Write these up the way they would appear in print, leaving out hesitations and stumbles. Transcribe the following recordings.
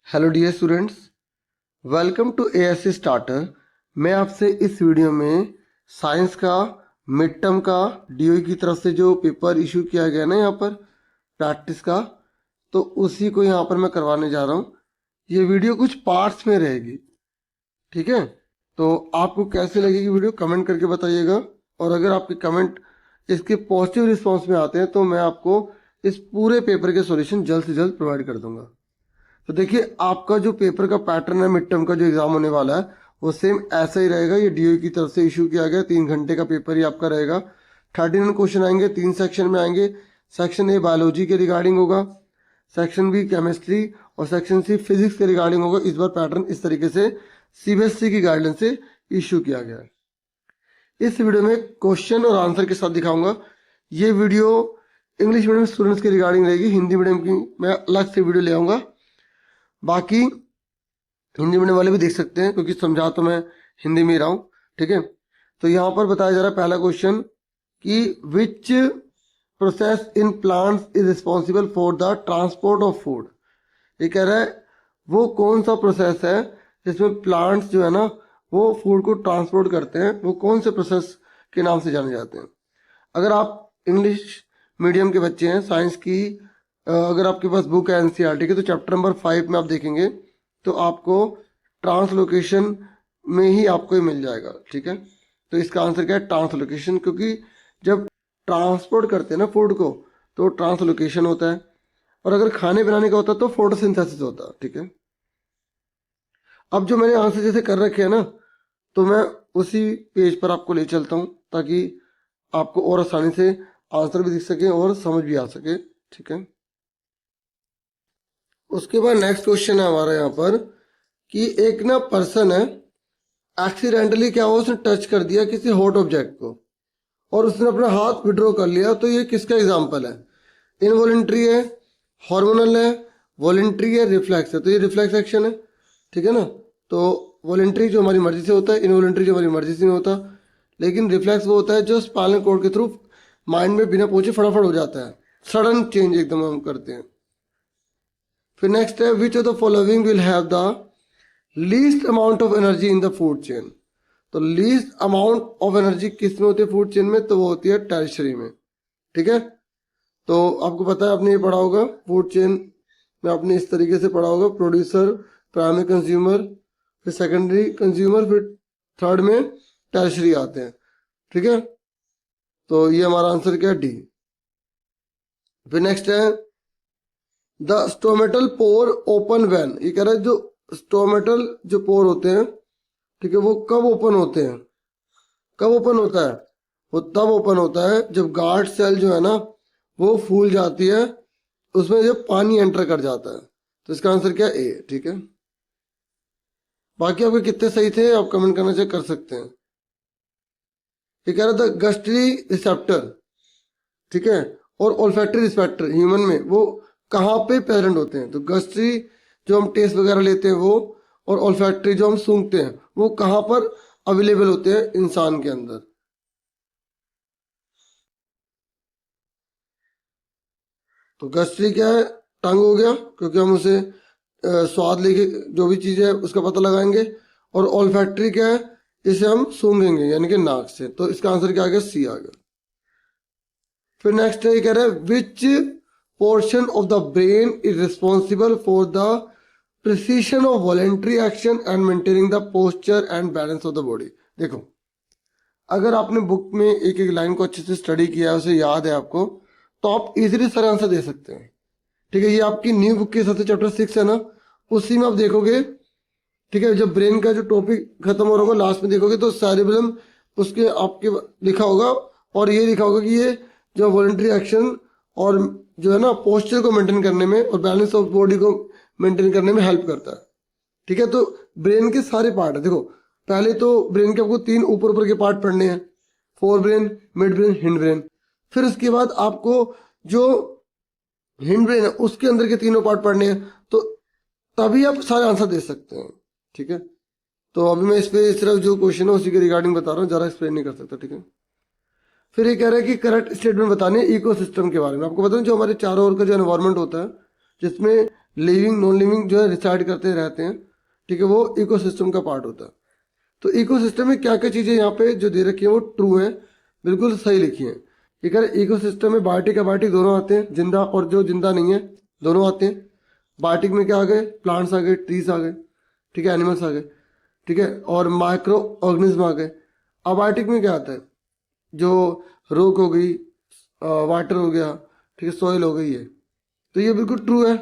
Hello dear students, welcome to ASC starter. मैं आपसे इस वीडियो में साइंस का मिड टर्म का डीओई की तरफ से जो पेपर इशू किया गया ना यहाँ पर प्रैक्टिस का, तो उसी को यहाँ पर मैं करवाने जा रहा हूँ। ये वीडियो कुछ पार्ट्स में रहेगी, ठीक है। तो आपको कैसे लगेगी वीडियो कमेंट करके बताइएगा, और अगर आपके कमेंट इसके पॉजिटिव रिस्पॉन्स में आते हैं तो मैं आपको इस पूरे पेपर के सॉल्यूशन जल्द से जल्द प्रोवाइड कर दूंगा। तो देखिए, आपका जो पेपर का पैटर्न है मिड टर्म का जो एग्जाम होने वाला है वो सेम ऐसा ही रहेगा। ये डीओई की तरफ से इशू किया गया 3 घंटे का पेपर ही आपका रहेगा। 39 क्वेश्चन आएंगे, 3 सेक्शन में आएंगे। सेक्शन ए बायोलॉजी के रिगार्डिंग होगा, सेक्शन बी केमिस्ट्री और सेक्शन सी फिजिक्स के रिगार्डिंग होगा। इस बार पैटर्न इस तरीके से सीबीएसई की गाइडलाइन से इशू किया गया है। इस वीडियो में क्वेश्चन और आंसर के साथ दिखाऊंगा। ये वीडियो इंग्लिश मीडियम स्टूडेंट्स के रिगार्डिंग रहेगी, हिंदी मीडियम की मैं अलग से वीडियो ले आऊंगा। बाकी हिंदी मीडियम वाले भी देख सकते हैं क्योंकि समझा तो मैं हिंदी में ही रहा हूँ, ठीक है। तो यहाँ पर बताया जा रहा है पहला क्वेश्चन कि which process in plants is responsible for the transport of food. ये कह रहा है वो कौन सा प्रोसेस है जिसमें प्लांट्स जो है ना वो फूड को ट्रांसपोर्ट करते हैं, वो कौन से प्रोसेस के नाम से जाने जाते हैं। अगर आप इंग्लिश मीडियम के बच्चे हैं साइंस की, अगर आपके पास बुक है एनसीईआरटी की, तो चैप्टर नंबर 5 में आप देखेंगे तो आपको ट्रांसलोकेशन में ही आपको ये मिल जाएगा, ठीक है। तो इसका आंसर क्या है, ट्रांसलोकेशन। क्योंकि जब ट्रांसपोर्ट करते हैं ना फूड को तो ट्रांसलोकेशन होता है, और अगर खाने बनाने का होता है तो फोटोसिंथेसिस होता है, ठीक है। अब जो मैंने आंसर जैसे कर रखे हैं ना, तो मैं उसी पेज पर आपको ले चलता हूँ ताकि आपको और आसानी से आंसर भी दिख सके और समझ भी आ सके, ठीक है। उसके बाद नेक्स्ट क्वेश्चन है हमारा यहाँ पर कि एक ना पर्सन है, एक्सीडेंटली क्या हुआ, उसने टच कर दिया किसी हॉट ऑब्जेक्ट को और उसने अपना हाथ विड्रॉ कर लिया। तो ये किसका एग्जाम्पल है? इनवॉलेंट्री है, हार्मोनल है, वॉलेंट्री है, रिफ्लेक्स है। तो ये रिफ्लेक्स एक्शन है, ठीक है ना। तो वॉलेंट्री जो हमारी मर्जी से होता है, इनवॉलेंट्री जो हमारी मर्जी से नहीं होता। लेकिन रिफ्लेक्स वो होता है जो स्पाइनल कॉर्ड के थ्रू माइंड में बिना पूछे फटाफट हो जाता है, सडन चेंज एकदम हम करते हैं। फिर नेक्स्ट है which of the following will have the least amount of energy in the food chain. तो लीस्ट अमाउंट ऑफ एनर्जी किस में होती है फूड चेन में? तो वो होती है टर्शरी में, ठीक है। तो आपको पता है, आपने ये पढ़ा होगा फूड चेन में, आपने इस तरीके से पढ़ा होगा, प्रोड्यूसर, प्राइमरी कंज्यूमर, फिर सेकेंडरी कंज्यूमर, फिर थर्ड में टर्शरी आते हैं, ठीक है। तो ये हमारा आंसर क्या है, डी। फिर नेक्स्ट है the stomatal pore open when. ये कह रहा है जो स्टोमेटल जो पोर होते हैं, ठीक है, वो कब ओपन होते हैं? कब ओपन होता है? वो तब ओपन होता है जब गार्ड सेल जो है ना वो फूल जाती है, उसमें जब पानी एंटर कर जाता है। तो इसका आंसर क्या है, ए, ठीक है। बाकी आपके कितने सही थे आप कमेंट करना चाहिए, कर सकते हैं। ये कह रहा था गस्टरी रिसेप्टर, ठीक है, और ओल्फैक्टरी रिसेप्टर ह्यूमन में वो कहाँ पे प्रेजेंट होते हैं? तो गस्टरी जो हम टेस्ट वगैरह लेते हैं वो, और ओल्फैक्टरी जो हम सूंघते हैं, वो कहाँ पर अवेलेबल होते हैं? इंसान के अंदर। तो गस्टरी क्या है, टंग हो गया, क्योंकि हम उसे स्वाद लेके जो भी चीज़ है उसका पता लगाएंगे। और ओल्फैक्टरी क्या है, इसे हम सूंघेंगे यानी कि नाक से। तो इसका आंसर क्या आ गया, सी आ गया। फिर नेक्स्ट है, ये कह रहा है which portion of the brain is responsible for the precision of voluntary action and maintaining the posture and balance of the body. देखो, अगर आपने बुक में एक एक लाइन को अच्छे से स्टडी किया है, उसे याद है आपको, तो आप इजीली सारे आंसर दे सकते हैं, ठीक है। ये आपकी न्यू बुक के हिसाब से चैप्टर 6 है ना, उसी में आप देखोगे, ठीक है। जब ब्रेन का जो टॉपिक खत्म हो रहा होगा लास्ट में देखोगे तो सेरिबेलम उसके आपके लिखा होगा, और ये लिखा होगा कि ये जो वॉलेंट्री एक्शन और जो है ना पोस्चर को मेंटेन करने में और बैलेंस ऑफ बॉडी को मेंटेन करने में हेल्प करता है, ठीक है। तो ब्रेन के सारे पार्ट है। देखो, पहले तो ब्रेन के आपको 3 ऊपर ऊपर के पार्ट पढ़ने हैं, fore brain, mid brain, hind brain. फिर उसके बाद आपको जो हिंड ब्रेन है उसके अंदर के तीनों पार्ट पढ़ने हैं, तो तभी आप सारे आंसर दे सकते हैं, ठीक है। तो अभी मैं इस पे सिर्फ जो क्वेश्चन है उसी के रिगार्डिंग बता रहा हूँ, ज़्यादा एक्सप्लेन नहीं कर सकता, ठीक है। फिर ये कह रहा है कि करेक्ट स्टेटमेंट बताने इकोसिस्टम के बारे में। आपको पता है जो हमारे चारों ओर का जो एनवायरनमेंट होता है जिसमें लिविंग नॉन लिविंग जो है रिसाइड करते रहते हैं, ठीक है, वो इकोसिस्टम का पार्ट होता है। तो इकोसिस्टम में क्या क्या चीज़ें यहाँ पे जो दे रखी है वो ट्रू है, बिल्कुल सही लिखी है। ये कह रहे इकोसिस्टम में बायोटिक अबायोटिक दोनों आते हैं, जिंदा और जो जिंदा नहीं है दोनों आते हैं। बायोटिक में क्या आ गए, प्लांट्स आ गए, ट्रीज आ गए, ठीक है, एनिमल्स आ गए, ठीक है, और माइक्रो ऑर्गेनिज्म आ गए। अबायोटिक में क्या आता है, जो रोक हो गई, वाटर हो गया, ठीक है, सॉइल हो गई है, तो ये बिल्कुल ट्रू है,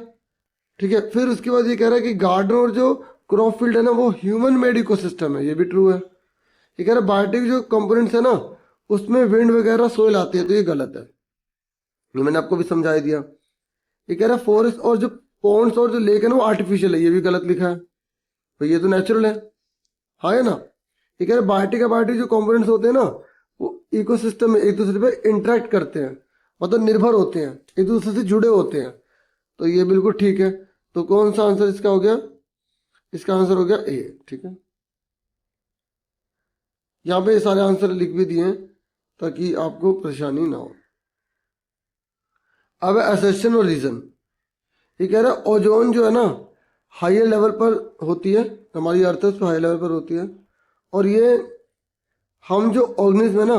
ठीक है। फिर उसके बाद ये कह रहा है कि गार्डन और जो क्रॉप फील्ड है ना वो ह्यूमन मेड इकोसिस्टम है, ये भी ट्रू है। ये कह रहा है बायोटिक जो कंपोनेंट्स है ना उसमें विंड वगैरह सोइल आती है, तो ये गलत है, ये मैंने आपको भी समझा दिया। ये कह रहा है फॉरेस्ट और जो पॉन्ड्स और जो लेक है ना वो आर्टिफिशियल है, ये भी गलत लिखा है, तो ये तो नेचुरल है, हाँ है ना। ये कह रहे हैं बायोटिक अबायोटिक जो कंपोनेंट्स होते हैं ना वो इकोसिस्टम में एक दूसरे पे इंटरेक्ट करते हैं, मतलब निर्भर होते हैं, एक दूसरे से जुड़े होते हैं, तो ये बिल्कुल ठीक है। तो कौन सा आंसर इसका हो गया, इसका आंसर हो गया ए, ठीक है। यहाँ पे सारे आंसर लिख भी दिए ताकि आपको परेशानी ना हो। अब असर्शन और रीजन, ये कह रहा है ओजोन जो है ना हायर लेवल पर होती है, हमारी अर्थ पे हाई लेवल पर होती है, और ये हम जो ऑर्गेनिज्म है ना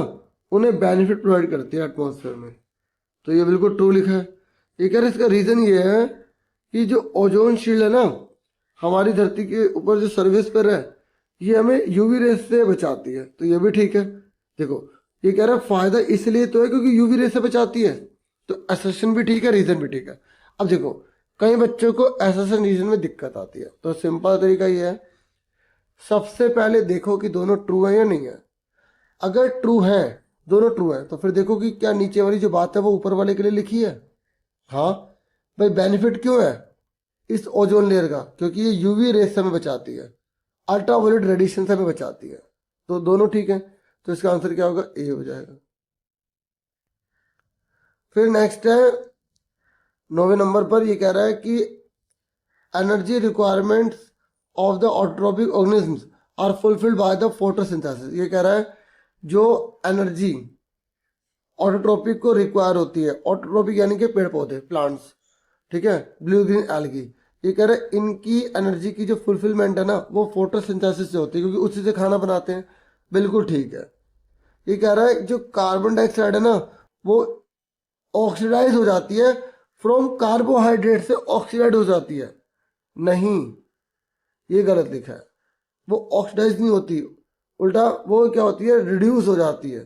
उन्हें बेनिफिट प्रोवाइड करती है एटमॉस्फेयर में, तो ये बिल्कुल ट्रू लिखा है। ये कह रहे इसका रीजन ये है कि जो ओजोन शील्ड है ना हमारी धरती के ऊपर जो सर्विस पर है ये हमें यूवी रेस से बचाती है, तो ये भी ठीक है। देखो ये कह रहा है फायदा इसलिए तो है क्योंकि यूवी रेस से बचाती है, तो असर्शन भी ठीक है, रीजन भी ठीक है। अब देखो कई बच्चों को असर्शन रीजन में दिक्कत आती है, तो सिंपल तरीका ये है, सबसे पहले देखो कि दोनों ट्रू है या नहीं है। अगर ट्रू है, दोनों ट्रू है, तो फिर देखो कि क्या नीचे वाली जो बात है वो ऊपर वाले के लिए लिखी है। हाँ भाई, बेनिफिट क्यों है इस ओजोन लेयर का, क्योंकि ये यूवी रेस से हमें बचाती है, अल्ट्रावायलेट रेडिएशन से हमें बचाती है, तो दोनों ठीक है, तो इसका आंसर क्या होगा, ए हो जाएगा। फिर नेक्स्ट है 9वें नंबर पर, ये कह रहा है कि energy requirements of the autotrophic organisms are fulfilled by the photosynthesis. ये कह रहा है जो एनर्जी ऑटोट्रोपिक को रिक्वायर होती है, ऑटोट्रोपिक यानी कि पेड़ पौधे, प्लांट्स, ठीक है, ब्लू ग्रीन एल्गी, ये कह रहे हैं इनकी एनर्जी की जो फुलफिलमेंट है ना वो फोटोसिंथेसिस से होती है, क्योंकि उसी से खाना बनाते हैं, बिल्कुल ठीक है। ये कह रहा है जो कार्बन डाइऑक्साइड है ना वो ऑक्सीडाइज हो जाती है, फ्रॉम कार्बोहाइड्रेट से ऑक्सीडाइज हो जाती है, नहीं, ये गलत लिखा है, वो ऑक्सीडाइज नहीं होती, उल्टा वो क्या होती है, रिड्यूस हो जाती है,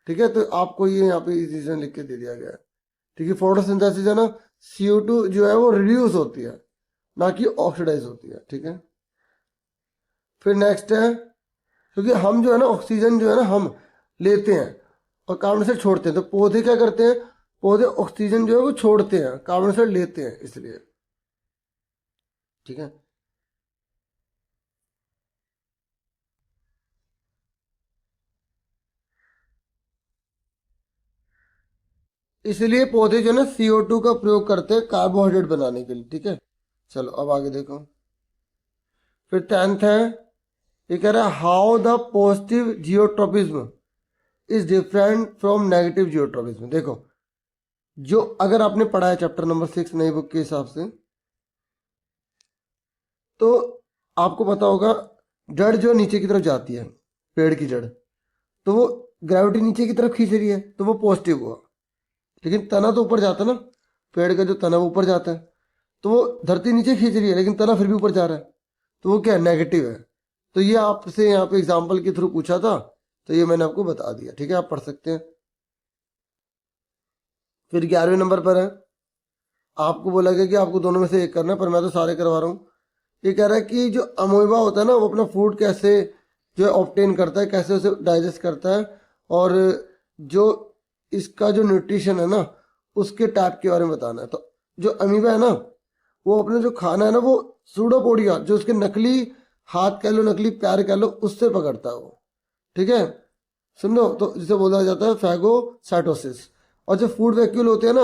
ठीक है। तो आपको ये यहाँ पे इस रीजन लिख के दे दिया गया है, ठीक है। फोटोसिंथेसिस है ना, CO2 जो है वो रिड्यूस होती है, ना कि ऑक्सीडाइज होती है, ठीक है। फिर नेक्स्ट है, क्योंकि हम जो है ना ऑक्सीजन जो है ना हम लेते हैं और कार्बन डाइऑक्साइड छोड़ते हैं, तो पौधे क्या करते हैं, पौधे ऑक्सीजन जो है वो छोड़ते हैं, कार्बन डाइऑक्साइड लेते हैं, इसलिए, ठीक है। इसलिए पौधे जो है ना CO2 का प्रयोग करते हैं कार्बोहाइड्रेट बनाने के लिए, ठीक है। चलो अब आगे देखो। फिर 10th है, ये कह रहा है how the positive geotropism is different from negative geotropism. देखो जो अगर आपने पढ़ा है चैप्टर नंबर 6 नई बुक के हिसाब से, तो आपको पता होगा जड़ जो नीचे की तरफ जाती है, पेड़ की जड़, तो वो ग्रेविटी नीचे की तरफ खींच रही है, तो वो पॉजिटिव हुआ। लेकिन तना तो ऊपर जाता है ना, पेड़ का जो तना वो ऊपर जाता है, तो वो धरती नीचे खींच रही है लेकिन तना फिर भी ऊपर जा रहा है, तो वो क्या है, नेगेटिव है। तो ये आपसे यहाँ पे एग्जाम्पल के थ्रू पूछा था, तो ये मैंने आपको बता दिया, ठीक है, आप पढ़ सकते हैं। फिर 11वें नंबर पर है, आपको बोला गया कि आपको दोनों में से एक करना है, पर मैं तो सारे करवा रहा हूँ। ये कह रहा है कि जो अमोइबा होता है ना वो अपना फूड कैसे जो है ऑब्टेन करता है, कैसे उसे डाइजेस्ट करता है, और जो इसका जो न्यूट्रिशन है ना उसके टाइप के बारे में बताना है। तो जो अमीबा है ना वो अपना जो खाना है ना वो सूडोपोडिया, जो उसके नकली हाथ कह लो, नकली पैर कह लो, उससे पकड़ता है वो, ठीक है, सुन लो, तो जिसे बोला जाता है फैगोसाइटोसिस। और जो फूड वैक्यूल होते हैं ना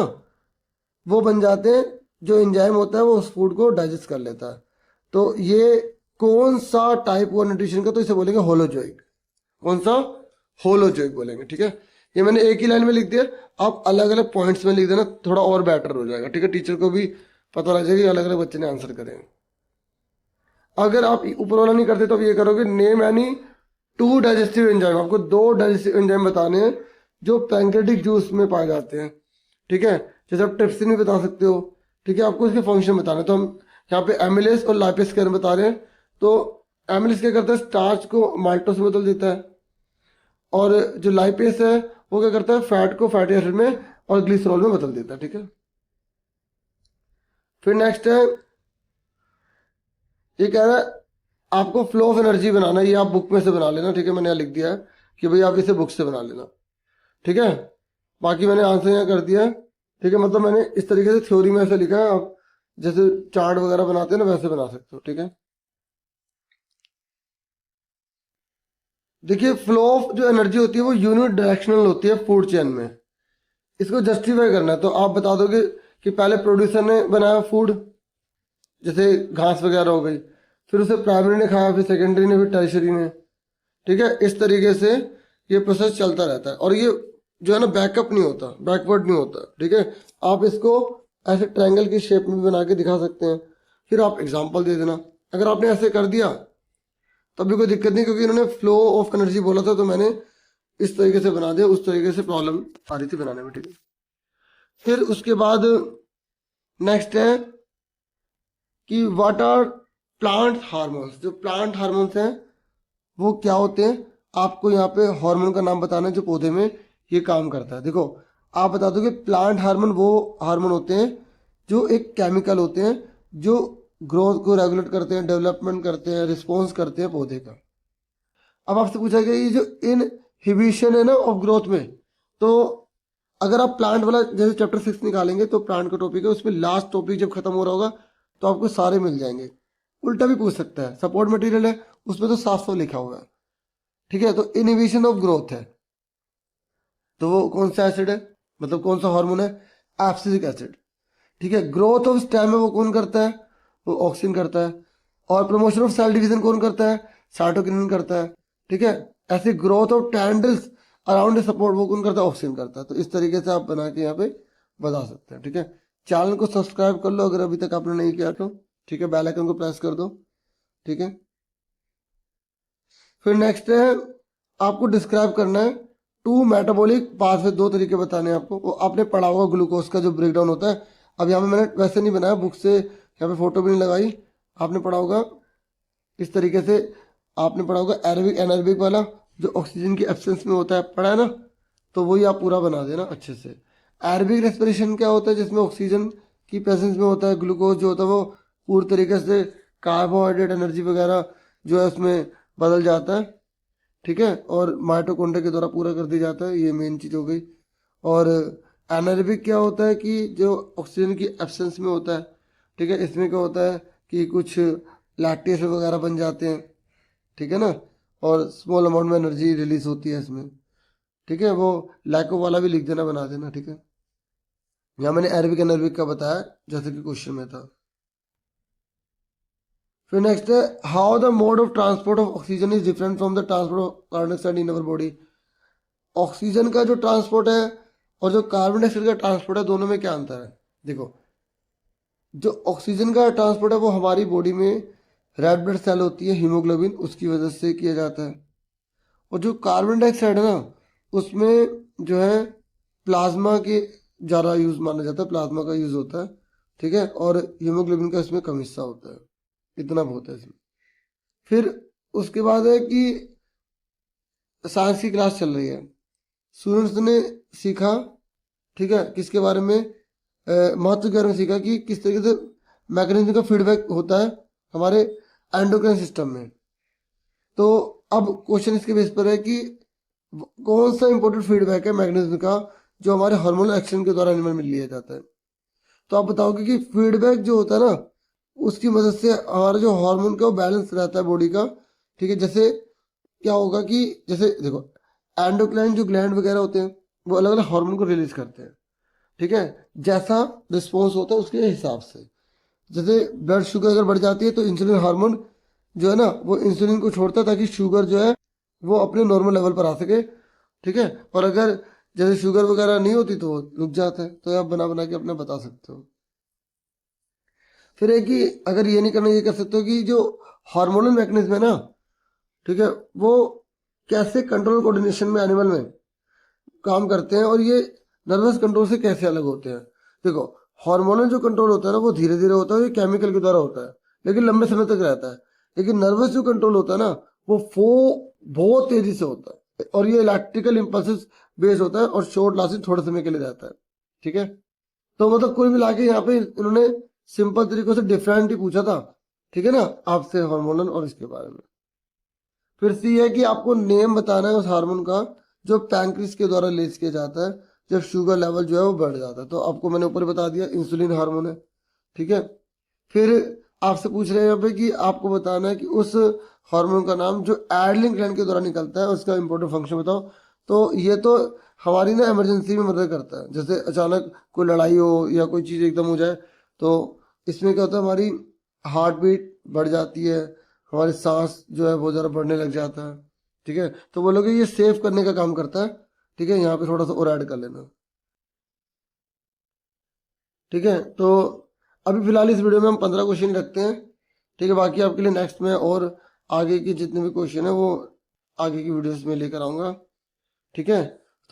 वो बन जाते हैं, जो एंजाइम होता है वो उस फूड को डाइजेस्ट कर लेता है। तो ये कौन सा टाइप हुआ न्यूट्रिशन का, तो इसे बोलेंगे होलोजोइक। कौन सा, होलोजोइक बोलेंगे, ठीक है। ये मैंने एक ही लाइन में लिख दिया, आप अलग अलग पॉइंट्स में लिख देना, थोड़ा और बेटर हो जाएगा, ठीक है, टीचर को भी पता लग जाएगा कि अलग अलग बच्चे ने आंसर करे। अगर आप ऊपर वाला नहीं करते तो आप ये करोगे, नेम एनी 2 डाइजेस्टिव एंजाइम, आपको 2 डाइजेस्टिव एंजाइम बताने हैं जो पैंक्रेटिक जूस में पाए जाते हैं। ठीक है, जैसे आप ट्रिप्सिन भी बता सकते हो। ठीक है, आपको इसके फंक्शन बताना है। तो हम यहाँ पे एमिलेस और लाइपेस के बारे में बता रहे हैं। तो एमिलेस क्या करता है, स्टार्च को माल्टोस में बदल देता है, और जो लाइपेस है वो क्या करता है, फैट को फैटी एसिड में और ग्लिसरॉल में बदल देता है। ठीक है, फिर नेक्स्ट है, ये कह रहा है आपको फ्लो ऑफ एनर्जी बनाना है, ये आप बुक में से बना लेना। ठीक है, मैंने यहाँ लिख दिया है कि भाई आप इसे बुक से बना लेना। ठीक है, बाकी मैंने आंसर यहाँ कर दिया है। ठीक है, मतलब मैंने इस तरीके से थ्योरी में ऐसे लिखा है, आप जैसे चार्ट वगैरह बनाते हैं ना वैसे बना सकते हो। ठीक है, देखिए फ्लो ऑफ जो एनर्जी होती है वो यूनिट डायरेक्शनल होती है फूड चेन में। इसको जस्टिफाई करना है तो आप बता दोगे कि पहले प्रोड्यूसर ने बनाया फूड, जैसे घास वगैरह हो गई, फिर उसे प्राइमरी ने खाया, फिर सेकेंडरी ने, फिर टर्शरी ने। ठीक है, इस तरीके से ये प्रोसेस चलता रहता है, और ये जो है ना बैकअप नहीं होता, बैकवर्ड नहीं होता। ठीक है, आप इसको ऐसे ट्रायंगल की शेप में भी बना के दिखा सकते हैं, फिर आप एग्जांपल दे देना। अगर आपने ऐसे कर दिया तब भी कोई दिक्कत नहीं, क्योंकि इन्होंने फ्लो ऑफ एनर्जी बोला था तो मैंने इस तरीके से बना दिया, उस तरीके से प्रॉब्लम आ रही थी बनाने में। ठीक है, फिर उसके बाद नेक्स्ट है कि व्हाट आर प्लांट हार्मोन्स। जो प्लांट हार्मोन्स हैं वो क्या होते हैं, आपको यहाँ पे हार्मोन का नाम बताना है जो पौधे में ये काम करता है। देखो आप बता दो कि प्लांट हार्मोन वो हार्मोन होते हैं जो एक केमिकल होते हैं जो ग्रोथ को रेगुलेट करते हैं, डेवलपमेंट करते हैं, रिस्पॉन्स करते हैं पौधे का। अब आपसे पूछा गया ये जो इनहिबिशन है ना ऑफ ग्रोथ में, तो अगर आप प्लांट वाला जैसे चैप्टर 6 निकालेंगे तो प्लांट का टॉपिक है, उसमें लास्ट टॉपिक जब खत्म हो रहा होगा तो आपको सारे मिल जाएंगे। उल्टा भी पूछ सकता है, सपोर्ट मटेरियल है उसमें तो 700 लिखा हुआ है। ठीक है, तो इनहिबिशन ऑफ ग्रोथ है तो वो कौन सा एसिड है, मतलब कौन सा हार्मोन है, एब्सिसिक एसिड। ठीक है, ग्रोथ ऑफ स्टेम है वो कौन करता है, वो ऑक्सिन करता है। और प्रमोशन ऑफ सेल डिवीजन कौन करता है, साइटोकिनिन करता है। ठीक है, ऐसे growth of tendrils around support वो कौन करता है, ऑक्सिन करता है। तो इस तरीके से आप बना के यहाँ पे बता सकते हैं। ठीक है, चैनल को सब्सक्राइब कर लो अगर अभी तक आपने नहीं किया तो। ठीक है, बेल आइकन को प्रेस कर दो। ठीक है, फिर नेक्स्ट है आपको डिस्क्राइब करना है 2 मेटाबॉलिक पाथवे, 2 तरीके बताने हैं आपको। वो आपने पढ़ा होगा ग्लूकोज का जो ब्रेकडाउन होता है। अब यहाँ पे मैंने वैसे नहीं बनाया, बुक से यहाँ पे फोटो भी नहीं लगाई, आपने पढ़ा होगा इस तरीके से। आपने पढ़ा होगा एरोबिक एनारोबिक वाला जो ऑक्सीजन की एब्सेंस में होता है, पढ़ा है ना, तो वही आप पूरा बना देना अच्छे से। एरोबिक रेस्पिरेशन क्या होता है, जिसमें ऑक्सीजन की प्रेजेंस में होता है ग्लूकोज जो होता है वो पूरी तरीके से कार्बोहाइड्रेट एनर्जी वगैरह जो है उसमें बदल जाता है। ठीक है, और माइटोकॉन्ड्रिया के द्वारा पूरा कर दिया जाता है, ये मेन चीज़ हो गई। और एनारोबिक क्या होता है कि जो ऑक्सीजन की एब्सेंस में होता है। ठीक है, इसमें क्या होता है कि कुछ लैक्टेस वगैरह बन जाते हैं। ठीक है ना, और स्मॉल अमाउंट में एनर्जी रिलीज होती है इसमें। ठीक है, वो लैको वाला भी लिख देना, बना देना। ठीक है, यहाँ मैंने एरोबिक एनारोबिक का बताया जैसे कि क्वेश्चन में था। फिर नेक्स्ट है how the mode of transport of oxygen is different from the transport of carbon dioxide in our body. Oxygen का जो ट्रांसपोर्ट है और जो कार्बन डाइऑक्साइड का ट्रांसपोर्ट है, दोनों में क्या अंतर है। देखो जो ऑक्सीजन का ट्रांसपोर्ट है वो हमारी बॉडी में रेड ब्लड सेल होती है हीमोग्लोबिन, उसकी वजह से किया जाता है। और जो कार्बन डाइऑक्साइड है ना उसमें जो है प्लाज्मा के ज़्यादा यूज़ माना जाता है, प्लाज्मा का यूज़ होता है। ठीक है, और हीमोग्लोबिन का इसमें कम हिस्सा होता है, इतना बहुत है इसमें। फिर उसके बाद है कि साइंस की क्लास चल रही है, स्टूडेंट्स ने सीखा। ठीक है, किसके बारे में, महत्व के बारे में सीखा कि किस तरीके से मैकेनिज्म का फीडबैक होता है हमारे एंडोक्राइन सिस्टम में। तो अब क्वेश्चन इसके बेस पर है कि कौन सा इंपॉर्टेंट फीडबैक है मैकेनिज्म का जो हमारे हार्मोनल एक्शन के द्वारा एनिमल में लिया जाता है। तो आप बताओगे कि फीडबैक जो होता है ना उसकी मदद से हमारा जो हार्मोन का बैलेंस रहता है बॉडी का। ठीक है, जैसे क्या होगा कि जैसे देखो एंडोक्राइन जो ग्लैंड वगैरह होते हैं वो अलग अलग हार्मोन को रिलीज करते हैं। ठीक है, जैसा रिस्पॉन्स होता है उसके हिसाब से, जैसे ब्लड शुगर अगर बढ़ जाती है तो इंसुलिन हार्मोन जो है ना वो इंसुलिन को छोड़ता है ताकि शुगर जो है वो अपने नॉर्मल लेवल पर आ सके। ठीक है, और अगर जैसे शुगर वगैरह नहीं होती तो वो रुक जाता है। तो आप बना बना के अपना बता सकते हो। फिर है कि अगर ये नहीं करना, ये कर सकते हो कि जो हार्मोनल मैकेनिज्म है ना, ठीक है, वो कैसे कंट्रोल कोऑर्डिनेशन में एनिमल में काम करते हैं और ये नर्वस कंट्रोल से कैसे अलग होते हैं। देखो, हार्मोनल जो कंट्रोल होता है ना वो धीरे धीरे होता है, ये केमिकल के द्वारा होता है लेकिन लंबे समय तक रहता है। लेकिन नर्वस जो कंट्रोल होता है ना वो बहुत तेजी से होता है और ये इलेक्ट्रिकल इम्पल्सेस बेस्ड होता है और शॉर्ट लास्टिंग थोड़े समय के लिए रहता है। ठीक है, तो मतलब कुल मिला के यहाँ पे इन्होंने सिंपल तरीकों से डिफरेंट ही पूछा था। ठीक है ना, आपसे हार्मोनल और इसके बारे में। फिर सी है कि आपको नेम बताना है उस हार्मोन का जो पैंक्रिस के द्वारा रिलीज किया जाता है जब शुगर लेवल जो है वो बढ़ जाता है। तो आपको मैंने ऊपर बता दिया, इंसुलिन हार्मोन है। ठीक है, फिर आपसे पूछ रहे हैं यहाँ पे कि आपको बताना है कि उस हार्मोन का नाम जो एड्रिनल ग्लैंड के द्वारा निकलता है उसका इंपॉर्टेंट फंक्शन बताओ। तो ये तो हमारी ना इमरजेंसी में मदद करता है, जैसे अचानक कोई लड़ाई हो या कोई चीज़ एकदम हो जाए तो इसमें क्या होता है, हमारी हार्ट बीट बढ़ जाती है, हमारी सांस जो है बहुत ज़्यादा बढ़ने लग जाता है। ठीक है, तो बोलोगे ये सेव करने का काम करता है। ठीक है, यहाँ पे थोड़ा सा और ऐड कर लेना। ठीक है, तो अभी फिलहाल इस वीडियो में हम 15 क्वेश्चन रखते हैं। ठीक है, बाकी आपके लिए नेक्स्ट में और आगे के जितने भी क्वेश्चन है वो आगे की वीडियोस में लेकर आऊँगा। ठीक है,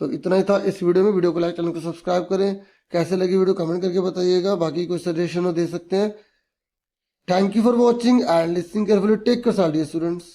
तो इतना ही था इस वीडियो में। वीडियो को लाइक, चैनल को सब्सक्राइब करें। कैसे लगी वीडियो कमेंट करके बताइएगा, बाकी कोई सजेशन हो दे सकते हैं। Thank you for watching and listening carefully. Take care students.